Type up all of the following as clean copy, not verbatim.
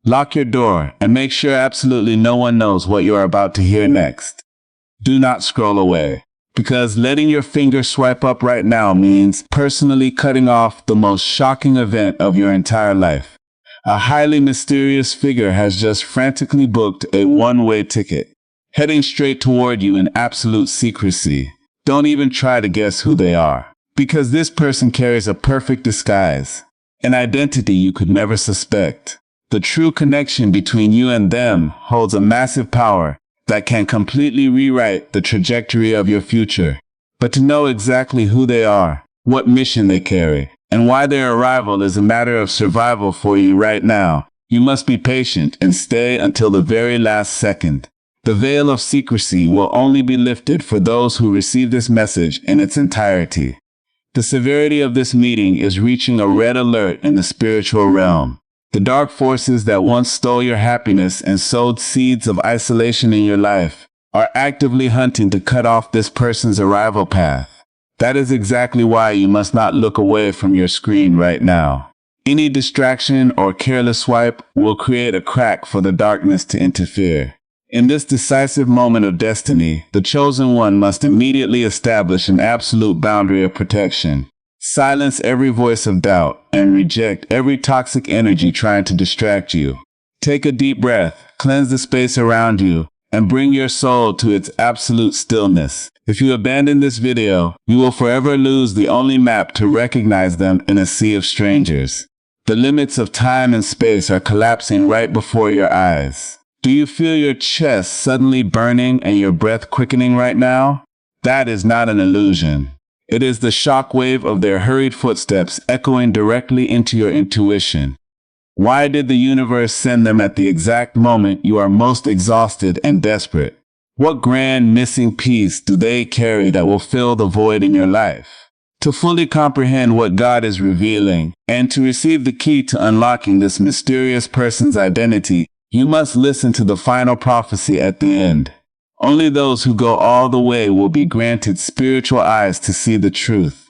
Lock your door and make sure absolutely no one knows what you are about to hear next. Do not scroll away, because letting your finger swipe up right now means personally cutting off the most shocking event of your entire life. A highly mysterious figure has just frantically booked a one-way ticket, heading straight toward you in absolute secrecy. Don't even try to guess who they are, because this person carries a perfect disguise, an identity you could never suspect. The true connection between you and them holds a massive power that can completely rewrite the trajectory of your future. But to know exactly who they are, what mission they carry, and why their arrival is a matter of survival for you right now, you must be patient and stay until the very last second. The veil of secrecy will only be lifted for those who receive this message in its entirety. The severity of this meeting is reaching a red alert in the spiritual realm. The dark forces that once stole your happiness and sowed seeds of isolation in your life are actively hunting to cut off this person's arrival path. That is exactly why you must not look away from your screen right now. Any distraction or careless swipe will create a crack for the darkness to interfere. In this decisive moment of destiny, the chosen one must immediately establish an absolute boundary of protection. Silence every voice of doubt and reject every toxic energy trying to distract you. Take a deep breath, cleanse the space around you, and bring your soul to its absolute stillness. If you abandon this video, you will forever lose the only map to recognize them in a sea of strangers. The limits of time and space are collapsing right before your eyes. Do you feel your chest suddenly burning and your breath quickening right now? That is not an illusion. It is the shockwave of their hurried footsteps echoing directly into your intuition. Why did the universe send them at the exact moment you are most exhausted and desperate? What grand missing piece do they carry that will fill the void in your life? To fully comprehend what God is revealing and to receive the key to unlocking this mysterious person's identity, you must listen to the final prophecy at the end. Only those who go all the way will be granted spiritual eyes to see the truth.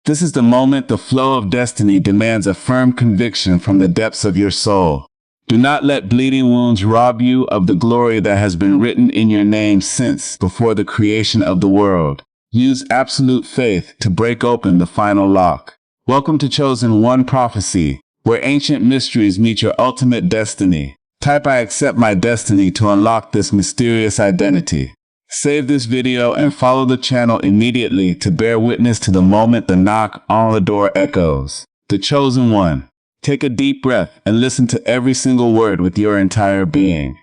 This is the moment the flow of destiny demands a firm conviction from the depths of your soul. Do not let bleeding wounds rob you of the glory that has been written in your name since before the creation of the world. Use absolute faith to break open the final lock. Welcome to Chosen One Prophecy, where ancient mysteries meet your ultimate destiny. Type "I accept my destiny" to unlock this mysterious identity. Save this video and follow the channel immediately to bear witness to the moment the knock on the door echoes. The Chosen One. Take a deep breath and listen to every single word with your entire being.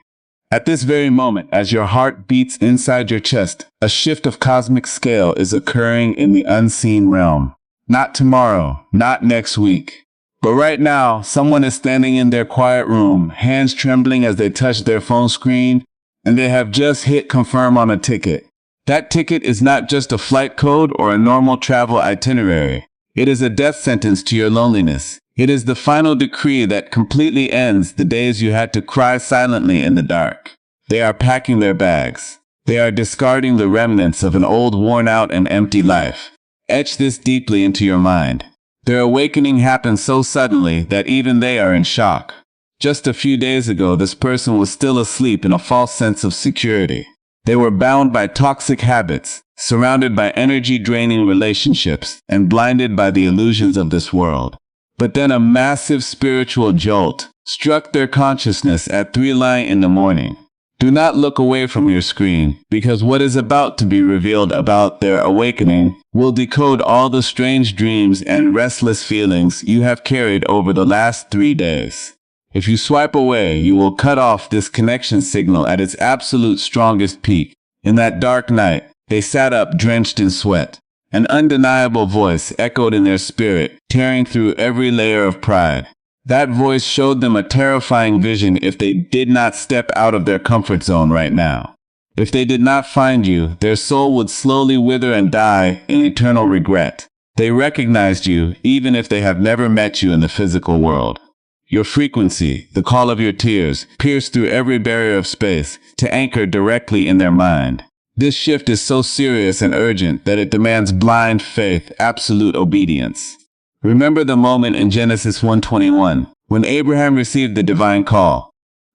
At this very moment, as your heart beats inside your chest, a shift of cosmic scale is occurring in the unseen realm. Not tomorrow, not next week. But right now, someone is standing in their quiet room, hands trembling as they touch their phone screen, and they have just hit confirm on a ticket. That ticket is not just a flight code or a normal travel itinerary. It is a death sentence to your loneliness. It is the final decree that completely ends the days you had to cry silently in the dark. They are packing their bags. They are discarding the remnants of an old, worn-out, and empty life. Etch this deeply into your mind. Their awakening happened so suddenly that even they are in shock. Just a few days ago, this person was still asleep in a false sense of security. They were bound by toxic habits, surrounded by energy-draining relationships, and blinded by the illusions of this world. But then a massive spiritual jolt struck their consciousness at 3 in the morning. Do not look away from your screen, because what is about to be revealed about their awakening will decode all the strange dreams and restless feelings you have carried over the last 3 days. If you swipe away, you will cut off this connection signal at its absolute strongest peak. In that dark night, they sat up drenched in sweat. An undeniable voice echoed in their spirit, tearing through every layer of pride. That voice showed them a terrifying vision if they did not step out of their comfort zone right now. If they did not find you, their soul would slowly wither and die in eternal regret. They recognized you, even if they have never met you in the physical world. Your frequency, the call of your tears, pierced through every barrier of space to anchor directly in their mind. This shift is so serious and urgent that it demands blind faith, absolute obedience. Remember the moment in Genesis 1:21, when Abraham received the divine call.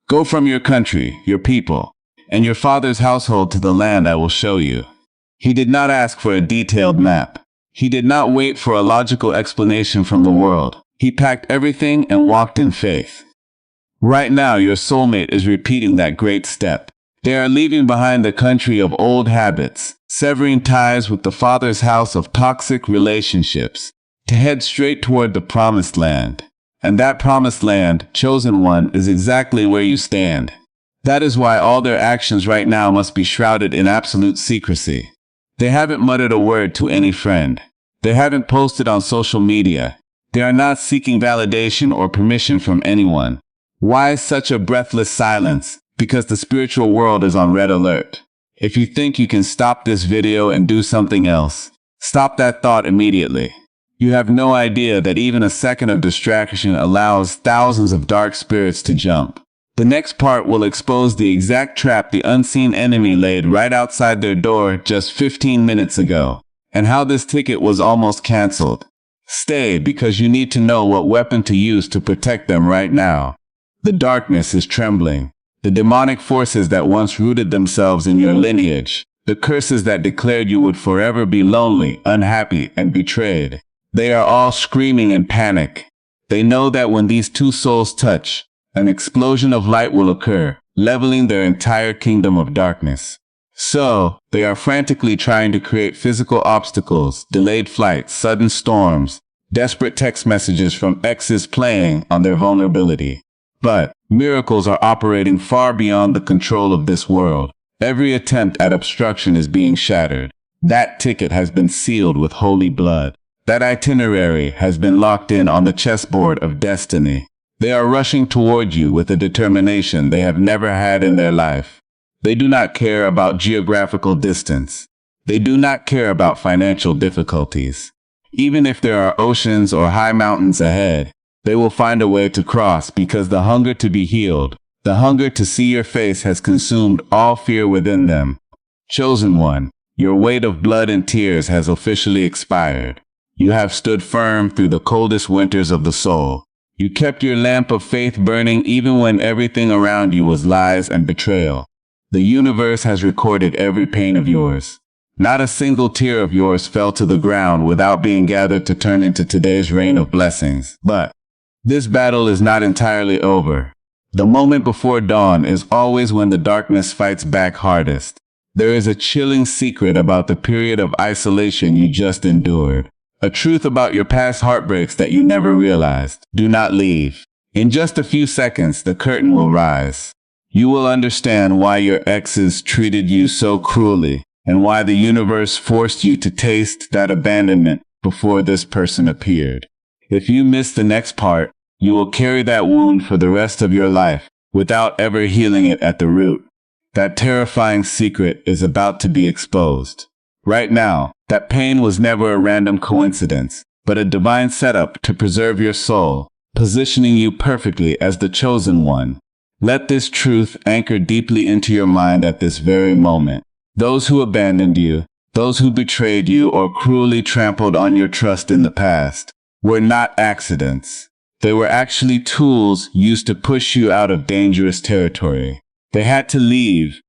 Go from your country, your people, and your father's household to the land I will show you. He did not ask for a detailed map. He did not wait for a logical explanation from the world. He packed everything and walked in faith. Right now, your soulmate is repeating that great step. They are leaving behind the country of old habits, severing ties with the father's house of toxic relationships, to head straight toward the promised land. And that promised land, chosen one, is exactly where you stand. That is why all their actions right now must be shrouded in absolute secrecy. They haven't muttered a word to any friend. They haven't posted on social media. They are not seeking validation or permission from anyone. Why such a breathless silence? Because the spiritual world is on red alert. If you think you can stop this video and do something else, stop that thought immediately. You have no idea that even a second of distraction allows thousands of dark spirits to jump. The next part will expose the exact trap the unseen enemy laid right outside their door just 15 minutes ago, and how this ticket was almost canceled. Stay, because you need to know what weapon to use to protect them right now. The darkness is trembling. The demonic forces that once rooted themselves in your lineage, the curses that declared you would forever be lonely, unhappy, and betrayed. They are all screaming in panic. They know that when these two souls touch, an explosion of light will occur, leveling their entire kingdom of darkness. So, they are frantically trying to create physical obstacles, delayed flights, sudden storms, desperate text messages from exes playing on their vulnerability. But miracles are operating far beyond the control of this world. Every attempt at obstruction is being shattered. That ticket has been sealed with holy blood. That itinerary has been locked in on the chessboard of destiny. They are rushing toward you with a determination they have never had in their life. They do not care about geographical distance. They do not care about financial difficulties. Even if there are oceans or high mountains ahead, they will find a way to cross, because the hunger to be healed, the hunger to see your face, has consumed all fear within them. Chosen one, your weight of blood and tears has officially expired. You have stood firm through the coldest winters of the soul. You kept your lamp of faith burning even when everything around you was lies and betrayal. The universe has recorded every pain of yours. Not a single tear of yours fell to the ground without being gathered to turn into today's rain of blessings. But this battle is not entirely over. The moment before dawn is always when the darkness fights back hardest. There is a chilling secret about the period of isolation you just endured. A truth about your past heartbreaks that you never realized. Do not leave. In just a few seconds, the curtain will rise. You will understand why your exes treated you so cruelly, and why the universe forced you to taste that abandonment before this person appeared. If you miss the next part, you will carry that wound for the rest of your life, without ever healing it at the root. That terrifying secret is about to be exposed. Right now, that pain was never a random coincidence, but a divine setup to preserve your soul, positioning you perfectly as the chosen one. Let this truth anchor deeply into your mind at this very moment. Those who abandoned you, those who betrayed you or cruelly trampled on your trust in the past, were not accidents. They were actually tools used to push you out of dangerous territory. They had to leave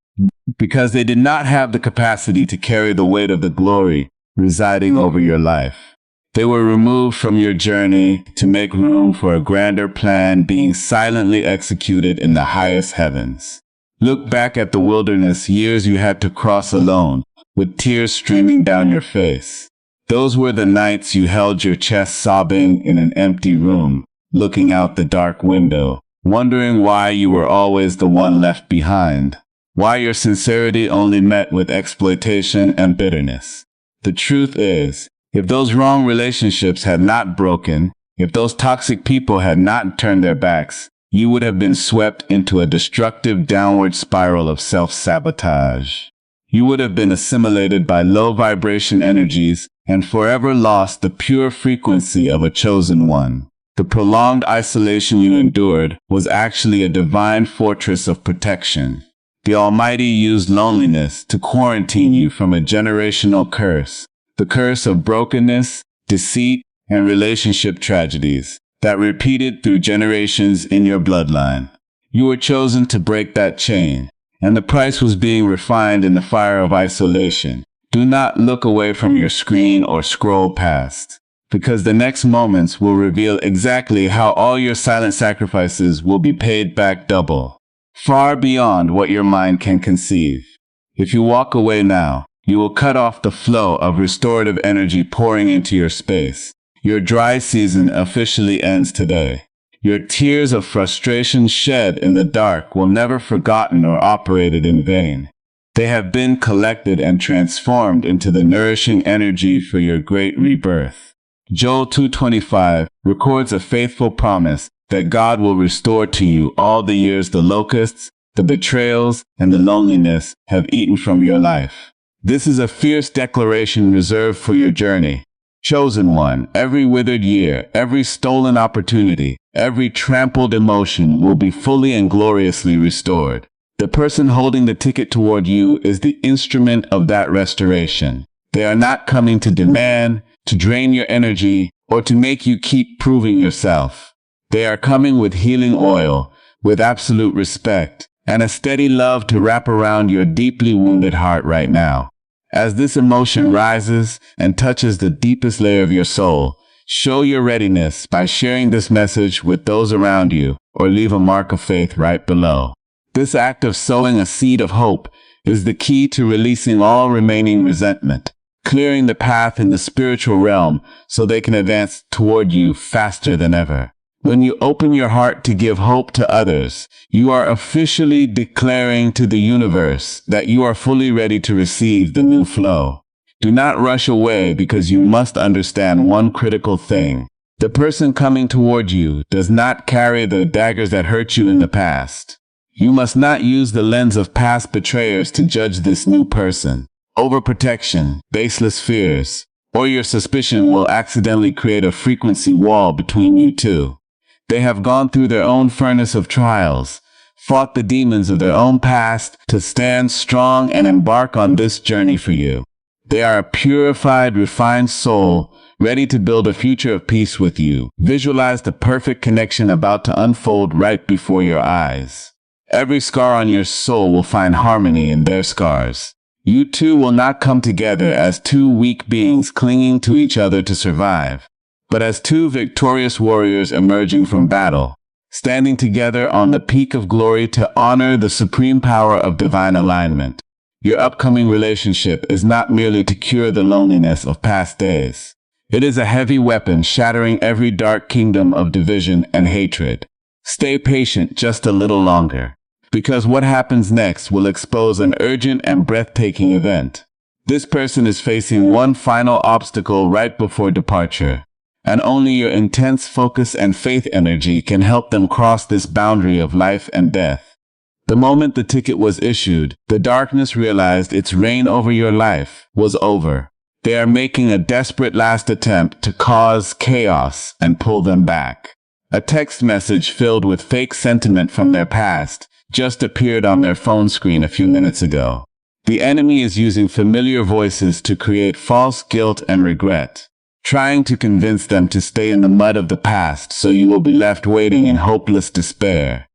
because they did not have the capacity to carry the weight of the glory residing over your life. They were removed from your journey to make room for a grander plan being silently executed in the highest heavens. Look back at the wilderness years you had to cross alone, with tears streaming down your face. Those were the nights you held your chest sobbing in an empty room, looking out the dark window, wondering why you were always the one left behind, why your sincerity only met with exploitation and bitterness. The truth is, if those wrong relationships had not broken, if those toxic people had not turned their backs, you would have been swept into a destructive downward spiral of self-sabotage. You would have been assimilated by low-vibration energies and forever lost the pure frequency of a chosen one. The prolonged isolation you endured was actually a divine fortress of protection. The Almighty used loneliness to quarantine you from a generational curse, the curse of brokenness, deceit, and relationship tragedies that repeated through generations in your bloodline. You were chosen to break that chain, and the price was being refined in the fire of isolation. Do not look away from your screen or scroll past, because the next moments will reveal exactly how all your silent sacrifices will be paid back double, far beyond what your mind can conceive. If you walk away now, you will cut off the flow of restorative energy pouring into your space. Your dry season officially ends today. Your tears of frustration shed in the dark will never forgotten or operated in vain. They have been collected and transformed into the nourishing energy for your great rebirth. Joel 2:25 records a faithful promise that God will restore to you all the years the locusts, the betrayals, and the loneliness have eaten from your life. This is a fierce declaration reserved for your journey. Chosen one, every withered year, every stolen opportunity, every trampled emotion will be fully and gloriously restored. The person holding the ticket toward you is the instrument of that restoration. They are not coming to demand, to drain your energy, or to make you keep proving yourself. They are coming with healing oil, with absolute respect, and a steady love to wrap around your deeply wounded heart right now. As this emotion rises and touches the deepest layer of your soul, show your readiness by sharing this message with those around you, or leave a mark of faith right below. This act of sowing a seed of hope is the key to releasing all remaining resentment, clearing the path in the spiritual realm so they can advance toward you faster than ever. When you open your heart to give hope to others, you are officially declaring to the universe that you are fully ready to receive the new flow. Do not rush away, because you must understand one critical thing. The person coming toward you does not carry the daggers that hurt you in the past. You must not use the lens of past betrayers to judge this new person. Overprotection, baseless fears, or your suspicion will accidentally create a frequency wall between you two. They have gone through their own furnace of trials, fought the demons of their own past to stand strong and embark on this journey for you. They are a purified, refined soul, ready to build a future of peace with you. Visualize the perfect connection about to unfold right before your eyes. Every scar on your soul will find harmony in their scars. You two will not come together as two weak beings clinging to each other to survive, but as two victorious warriors emerging from battle, standing together on the peak of glory to honor the supreme power of divine alignment. Your upcoming relationship is not merely to cure the loneliness of past days. It is a heavy weapon shattering every dark kingdom of division and hatred. Stay patient just a little longer, because what happens next will expose an urgent and breathtaking event. This person is facing one final obstacle right before departure, and only your intense focus and faith energy can help them cross this boundary of life and death. The moment the ticket was issued, the darkness realized its reign over your life was over. They are making a desperate last attempt to cause chaos and pull them back. A text message filled with fake sentiment from their past just appeared on their phone screen a few minutes ago. The enemy is using familiar voices to create false guilt and regret, trying to convince them to stay in the mud of the past so you will be left waiting in hopeless despair.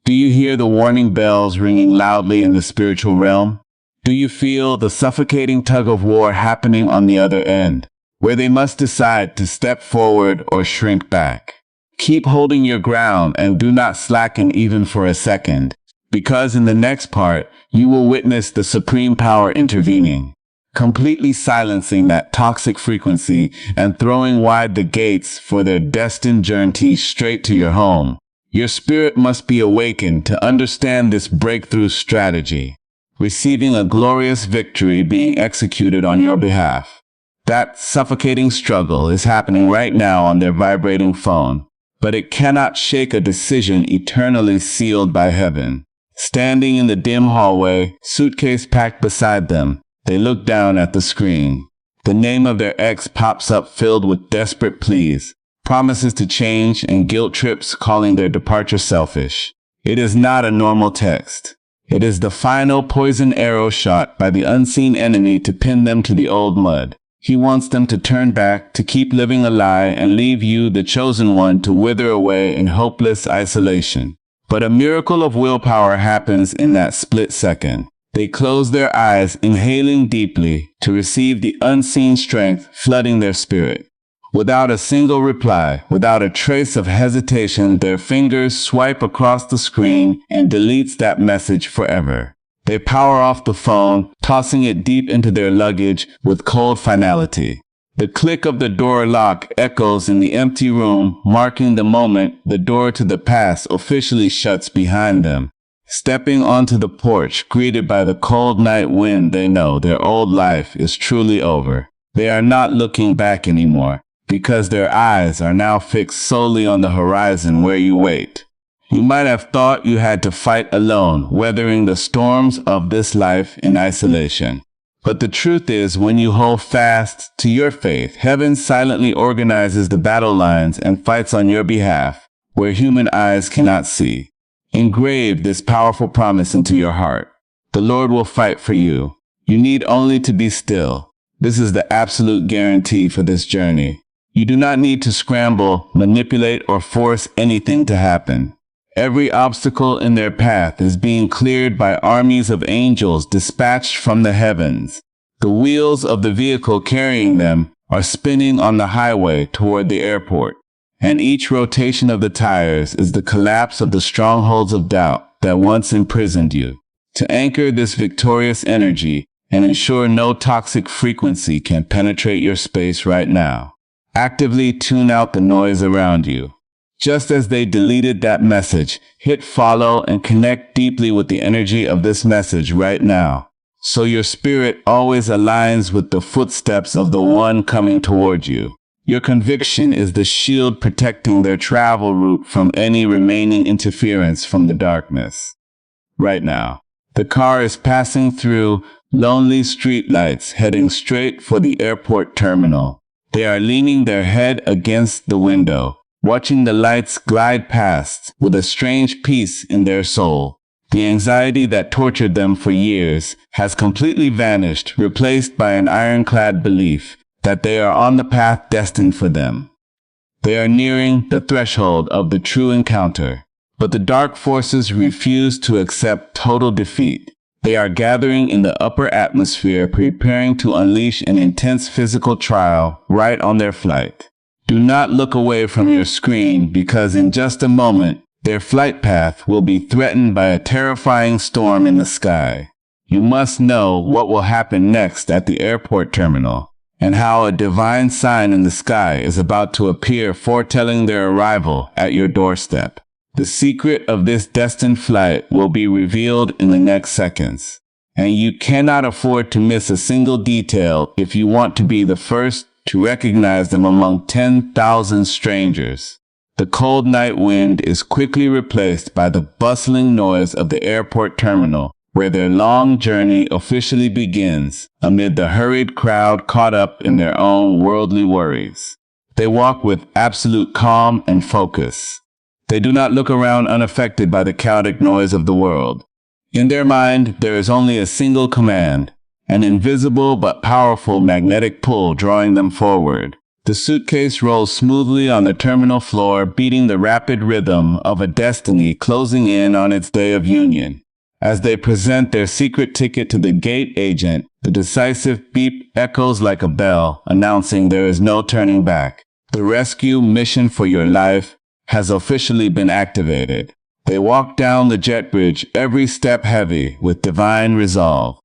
Do you hear the warning bells ringing loudly in the spiritual realm? Do you feel the suffocating tug-of-war happening on the other end, where they must decide to step forward or shrink back? Keep holding your ground and do not slacken even for a second, because in the next part, you will witness the supreme power intervening, completely silencing that toxic frequency and throwing wide the gates for their destined journey straight to your home. Your spirit must be awakened to understand this breakthrough strategy, receiving a glorious victory being executed on your behalf. That suffocating struggle is happening right now on their vibrating phone, but it cannot shake a decision eternally sealed by heaven. Standing in the dim hallway, suitcase packed beside them, they look down at the screen. The name of their ex pops up filled with desperate pleas, promises to change, and guilt trips calling their departure selfish. It is not a normal text. It is the final poison arrow shot by the unseen enemy to pin them to the old mud. He wants them to turn back, to keep living a lie, and leave you, the chosen one, to wither away in hopeless isolation. But a miracle of willpower happens in that split second. They close their eyes, inhaling deeply to receive the unseen strength flooding their spirit. Without a single reply, without a trace of hesitation, their fingers swipe across the screen and deletes that message forever. They power off the phone, tossing it deep into their luggage with cold finality. The click of the door lock echoes in the empty room, marking the moment the door to the past officially shuts behind them. Stepping onto the porch, greeted by the cold night wind, they know their old life is truly over. They are not looking back anymore, because their eyes are now fixed solely on the horizon where you wait. You might have thought you had to fight alone, weathering the storms of this life in isolation. But the truth is, when you hold fast to your faith, heaven silently organizes the battle lines and fights on your behalf, where human eyes cannot see. Engrave this powerful promise into your heart. The Lord will fight for you. You need only to be still. This is the absolute guarantee for this journey. You do not need to scramble, manipulate, or force anything to happen. Every obstacle in their path is being cleared by armies of angels dispatched from the heavens. The wheels of the vehicle carrying them are spinning on the highway toward the airport, and each rotation of the tires is the collapse of the strongholds of doubt that once imprisoned you. To anchor this victorious energy and ensure no toxic frequency can penetrate your space right now, actively tune out the noise around you. Just as they deleted that message, hit follow and connect deeply with the energy of this message right now, so your spirit always aligns with the footsteps of the one coming toward you. Your conviction is the shield protecting their travel route from any remaining interference from the darkness. Right now, the car is passing through lonely streetlights, heading straight for the airport terminal. They are leaning their head against the window, watching the lights glide past with a strange peace in their soul. The anxiety that tortured them for years has completely vanished, replaced by an ironclad belief that they are on the path destined for them. They are nearing the threshold of the true encounter, but the dark forces refuse to accept total defeat. They are gathering in the upper atmosphere, preparing to unleash an intense physical trial right on their flight. Do not look away from your screen, because in just a moment, their flight path will be threatened by a terrifying storm in the sky. You must know what will happen next at the airport terminal, and how a divine sign in the sky is about to appear, foretelling their arrival at your doorstep. The secret of this destined flight will be revealed in the next seconds, and you cannot afford to miss a single detail if you want to be the first to recognize them among 10,000 strangers. The cold night wind is quickly replaced by the bustling noise of the airport terminal, where their long journey officially begins, amid the hurried crowd caught up in their own worldly worries. They walk with absolute calm and focus. They do not look around unaffected by the chaotic noise of the world. In their mind, there is only a single command, an invisible but powerful magnetic pull drawing them forward. The suitcase rolls smoothly on the terminal floor, beating the rapid rhythm of a destiny closing in on its day of union. As they present their secret ticket to the gate agent, the decisive beep echoes like a bell, announcing there is no turning back. The rescue mission for your life has officially been activated. They walk down the jet bridge, every step heavy with divine resolve.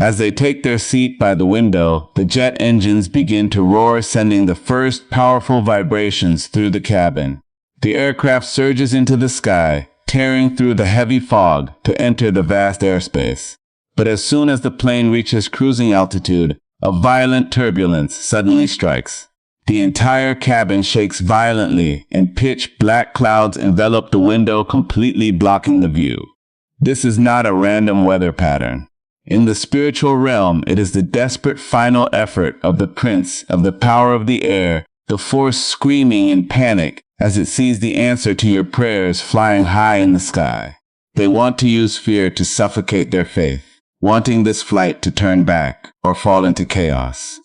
As they take their seat by the window, the jet engines begin to roar, sending the first powerful vibrations through the cabin. The aircraft surges into the sky, tearing through the heavy fog to enter the vast airspace. But as soon as the plane reaches cruising altitude, a violent turbulence suddenly strikes. The entire cabin shakes violently, and pitch black clouds envelop the window, completely blocking the view. This is not a random weather pattern. In the spiritual realm, it is the desperate final effort of the prince of the power of the air, the force screaming in panic as it sees the answer to your prayers flying high in the sky. They want to use fear to suffocate their faith, wanting this flight to turn back or fall into chaos.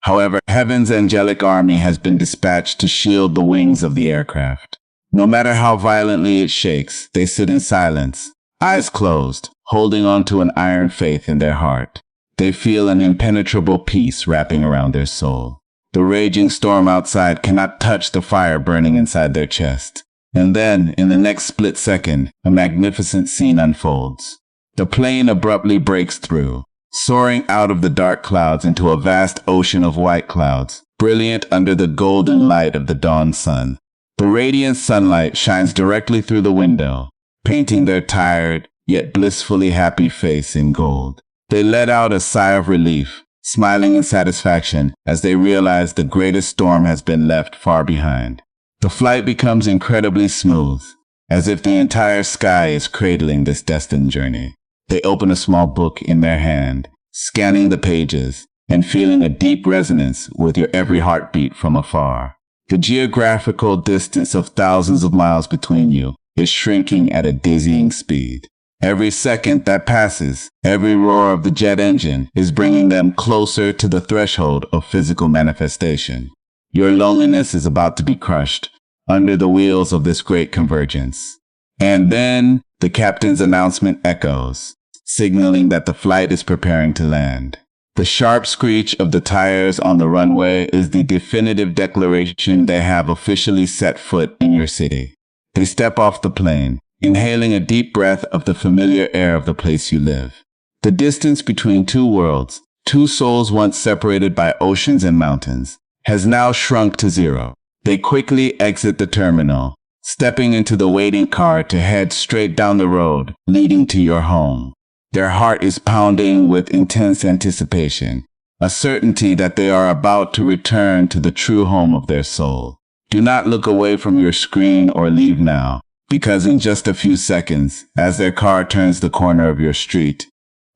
However, heaven's angelic army has been dispatched to shield the wings of the aircraft. No matter how violently it shakes, they sit in silence, eyes closed, holding on to an iron faith in their heart. They feel an impenetrable peace wrapping around their soul. The raging storm outside cannot touch the fire burning inside their chest. And then, in the next split second, a magnificent scene unfolds. The plane abruptly breaks through, soaring out of the dark clouds into a vast ocean of white clouds, brilliant under the golden light of the dawn sun. The radiant sunlight shines directly through the window, painting their tired, yet blissfully happy face in gold. They let out a sigh of relief, smiling in satisfaction as they realize the greatest storm has been left far behind. The flight becomes incredibly smooth, as if the entire sky is cradling this destined journey. They open a small book in their hand, scanning the pages, and feeling a deep resonance with your every heartbeat from afar. The geographical distance of thousands of miles between you is shrinking at a dizzying speed. Every second that passes, every roar of the jet engine is bringing them closer to the threshold of physical manifestation. Your loneliness is about to be crushed under the wheels of this great convergence. And then the captain's announcement echoes, signaling that the flight is preparing to land. The sharp screech of the tires on the runway is the definitive declaration they have officially set foot in your city. They step off the plane, inhaling a deep breath of the familiar air of the place you live. The distance between two worlds, two souls once separated by oceans and mountains, has now shrunk to zero. They quickly exit the terminal, stepping into the waiting car to head straight down the road, leading to your home. Their heart is pounding with intense anticipation, a certainty that they are about to return to the true home of their soul. Do not look away from your screen or leave now, because in just a few seconds, as their car turns the corner of your street,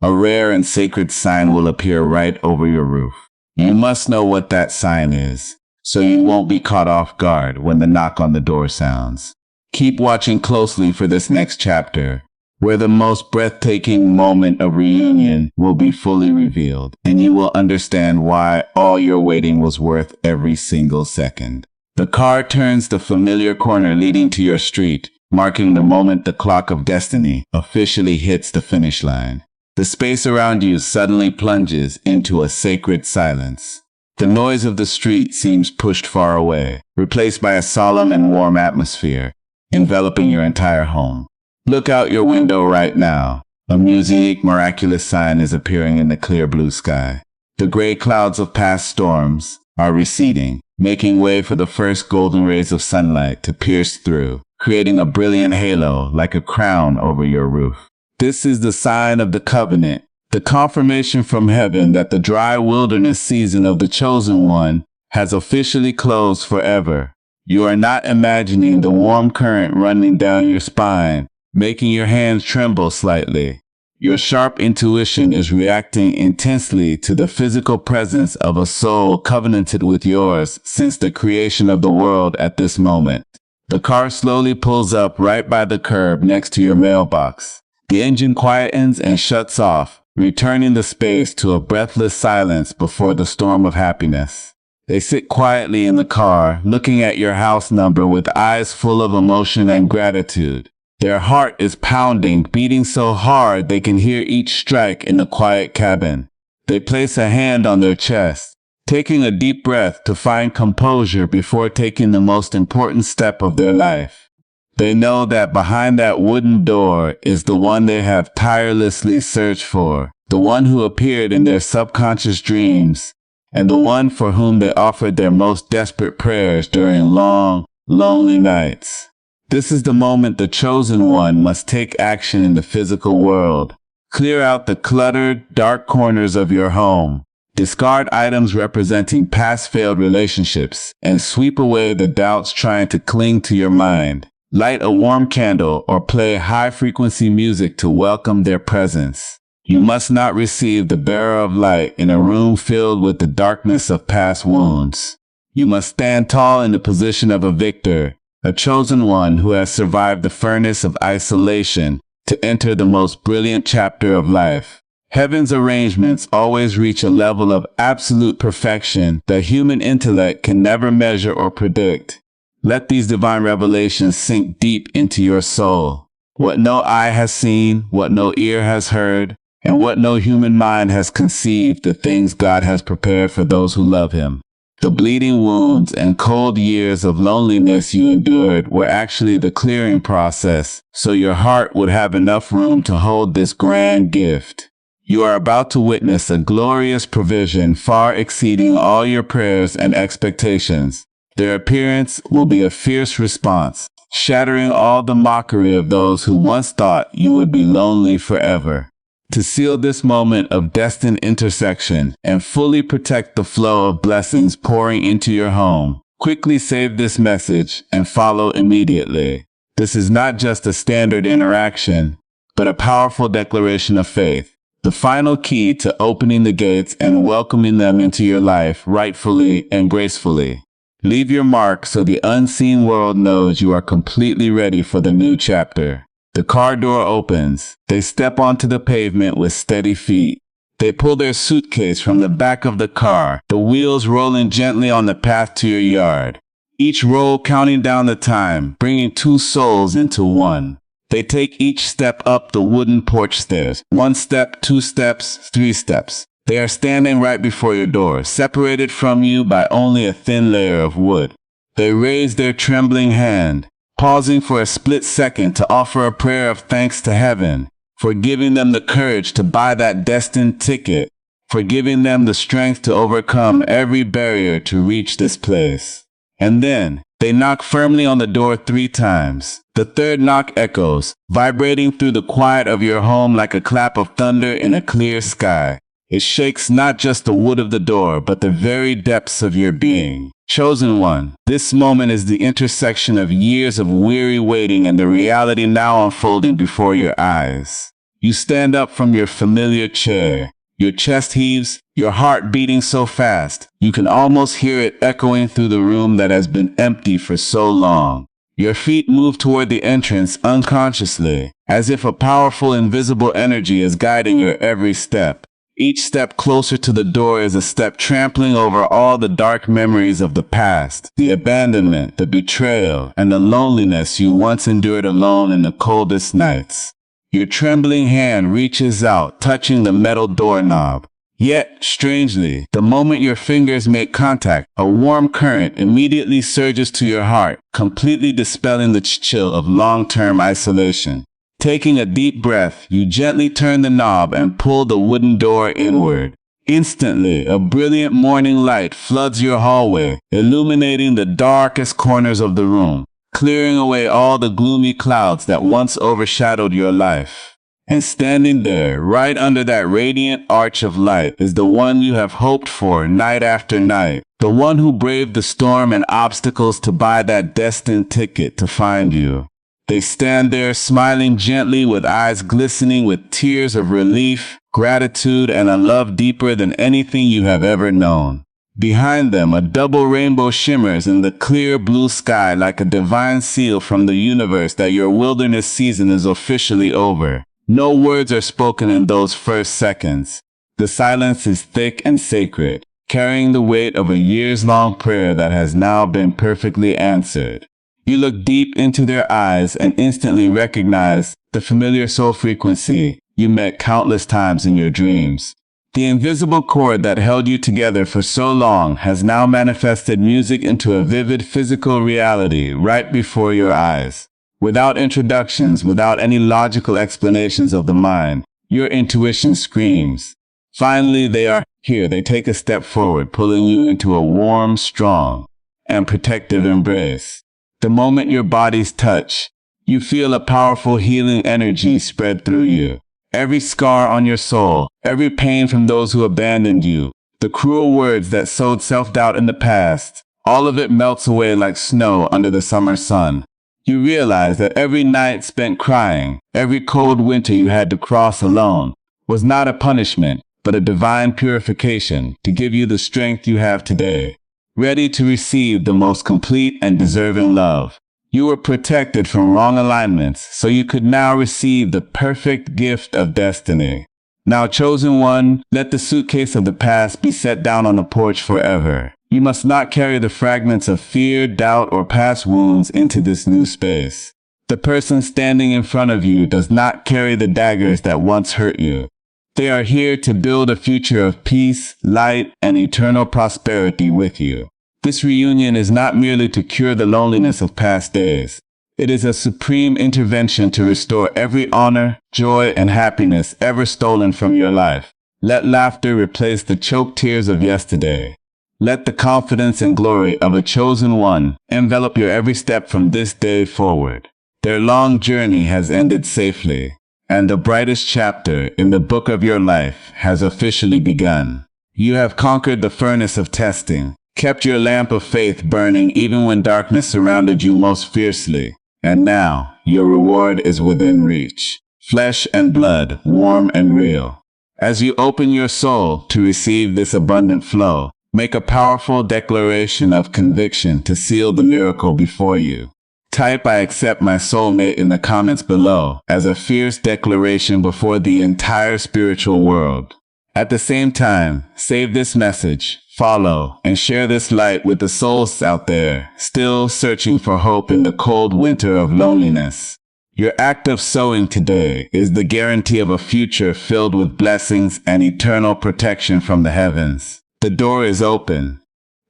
a rare and sacred sign will appear right over your roof. You must know what that sign is, so you won't be caught off guard when the knock on the door sounds. Keep watching closely for this next chapter, where the most breathtaking moment of reunion will be fully revealed, and you will understand why all your waiting was worth every single second. The car turns the familiar corner leading to your street, marking the moment the clock of destiny officially hits the finish line. The space around you suddenly plunges into a sacred silence. The noise of the street seems pushed far away, replaced by a solemn and warm atmosphere, enveloping your entire home. Look out your window right now. A music miraculous sign is appearing in the clear blue sky. The gray clouds of past storms are receding, making way for the first golden rays of sunlight to pierce through, creating a brilliant halo like a crown over your roof. This is the sign of the covenant, the confirmation from heaven that the dry wilderness season of the chosen one has officially closed forever. You are not imagining the warm current running down your spine, making your hands tremble slightly. Your sharp intuition is reacting intensely to the physical presence of a soul covenanted with yours since the creation of the world at this moment. The car slowly pulls up right by the curb next to your mailbox. The engine quietens and shuts off, returning the space to a breathless silence before the storm of happiness. They sit quietly in the car, looking at your house number with eyes full of emotion and gratitude. Their heart is pounding, beating so hard they can hear each strike in the quiet cabin. They place a hand on their chest, taking a deep breath to find composure before taking the most important step of their life. They know that behind that wooden door is the one they have tirelessly searched for, the one who appeared in their subconscious dreams, and the one for whom they offered their most desperate prayers during long, lonely nights. This is the moment the chosen one must take action in the physical world. Clear out the cluttered, dark corners of your home. Discard items representing past failed relationships, and sweep away the doubts trying to cling to your mind. Light a warm candle or play high-frequency music to welcome their presence. You must not receive the bearer of light in a room filled with the darkness of past wounds. You must stand tall in the position of a victor, a chosen one who has survived the furnace of isolation to enter the most brilliant chapter of life. Heaven's arrangements always reach a level of absolute perfection that human intellect can never measure or predict. Let these divine revelations sink deep into your soul. What no eye has seen, what no ear has heard, and what no human mind has conceived, the things God has prepared for those who love Him. The bleeding wounds and cold years of loneliness you endured were actually the clearing process, so your heart would have enough room to hold this grand gift. You are about to witness a glorious provision far exceeding all your prayers and expectations. Their appearance will be a fierce response, shattering all the mockery of those who once thought you would be lonely forever. To seal this moment of destined intersection and fully protect the flow of blessings pouring into your home, quickly save this message and follow immediately. This is not just a standard interaction, but a powerful declaration of faith, the final key to opening the gates and welcoming them into your life rightfully and gracefully. Leave your mark so the unseen world knows you are completely ready for the new chapter. The car door opens. They step onto the pavement with steady feet. They pull their suitcase from the back of the car, the wheels rolling gently on the path to your yard. Each roll counting down the time, bringing two souls into one. They take each step up the wooden porch stairs. 1 step, 2 steps, 3 steps. They are standing right before your door, separated from you by only a thin layer of wood. They raise their trembling hand, pausing for a split second to offer a prayer of thanks to heaven for giving them the courage to buy that destined ticket, for giving them the strength to overcome every barrier to reach this place. And then, they knock firmly on the door 3 times. The third knock echoes, vibrating through the quiet of your home like a clap of thunder in a clear sky. It shakes not just the wood of the door, but the very depths of your being. Chosen one, this moment is the intersection of years of weary waiting and the reality now unfolding before your eyes. You stand up from your familiar chair. Your chest heaves, your heart beating so fast, you can almost hear it echoing through the room that has been empty for so long. Your feet move toward the entrance unconsciously, as if a powerful invisible energy is guiding your every step. Each step closer to the door is a step trampling over all the dark memories of the past, the abandonment, the betrayal, and the loneliness you once endured alone in the coldest nights. Your trembling hand reaches out, touching the metal doorknob. Yet, strangely, the moment your fingers make contact, a warm current immediately surges to your heart, completely dispelling the chill of long-term isolation. Taking a deep breath, you gently turn the knob and pull the wooden door inward. Instantly, a brilliant morning light floods your hallway, illuminating the darkest corners of the room, clearing away all the gloomy clouds that once overshadowed your life. And standing there, right under that radiant arch of light, is the one you have hoped for night after night, the one who braved the storm and obstacles to buy that destined ticket to find you. They stand there smiling gently with eyes glistening with tears of relief, gratitude, and a love deeper than anything you have ever known. Behind them, a double rainbow shimmers in the clear blue sky like a divine seal from the universe that your wilderness season is officially over. No words are spoken in those first seconds. The silence is thick and sacred, carrying the weight of a years-long prayer that has now been perfectly answered. You look deep into their eyes and instantly recognize the familiar soul frequency you met countless times in your dreams. The invisible cord that held you together for so long has now manifested music into a vivid physical reality right before your eyes. Without introductions, without any logical explanations of the mind, your intuition screams. Finally, they are here. They take a step forward, pulling you into a warm, strong, and protective embrace. The moment your bodies touch, you feel a powerful healing energy spread through you. Every scar on your soul, every pain from those who abandoned you, the cruel words that sowed self-doubt in the past, all of it melts away like snow under the summer sun. You realize that every night spent crying, every cold winter you had to cross alone, was not a punishment, but a divine purification to give you the strength you have today. Ready to receive the most complete and deserving love. You were protected from wrong alignments, so you could now receive the perfect gift of destiny. Now, chosen one, let the suitcase of the past be set down on the porch forever. You must not carry the fragments of fear, doubt, or past wounds into this new space. The person standing in front of you does not carry the daggers that once hurt you. They are here to build a future of peace, light, and eternal prosperity with you. This reunion is not merely to cure the loneliness of past days. It is a supreme intervention to restore every honor, joy, and happiness ever stolen from your life. Let laughter replace the choked tears of yesterday. Let the confidence and glory of a chosen one envelop your every step from this day forward. Their long journey has ended safely, and the brightest chapter in the book of your life has officially begun. You have conquered the furnace of testing, kept your lamp of faith burning even when darkness surrounded you most fiercely. And now, your reward is within reach. Flesh and blood, warm and real. As you open your soul to receive this abundant flow, make a powerful declaration of conviction to seal the miracle before you. Type "I accept my soulmate" in the comments below as a fierce declaration before the entire spiritual world. At the same time, save this message, follow, and share this light with the souls out there still searching for hope in the cold winter of loneliness. Your act of sowing today is the guarantee of a future filled with blessings and eternal protection from the heavens. The door is open.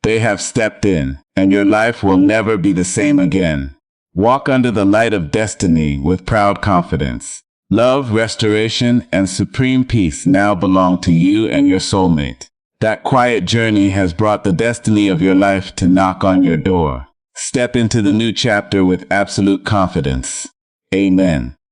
They have stepped in, and your life will never be the same again. Walk under the light of destiny with proud confidence. Love, restoration, and supreme peace now belong to you and your soulmate. That quiet journey has brought the destiny of your life to knock on your door. Step into the new chapter with absolute confidence. Amen.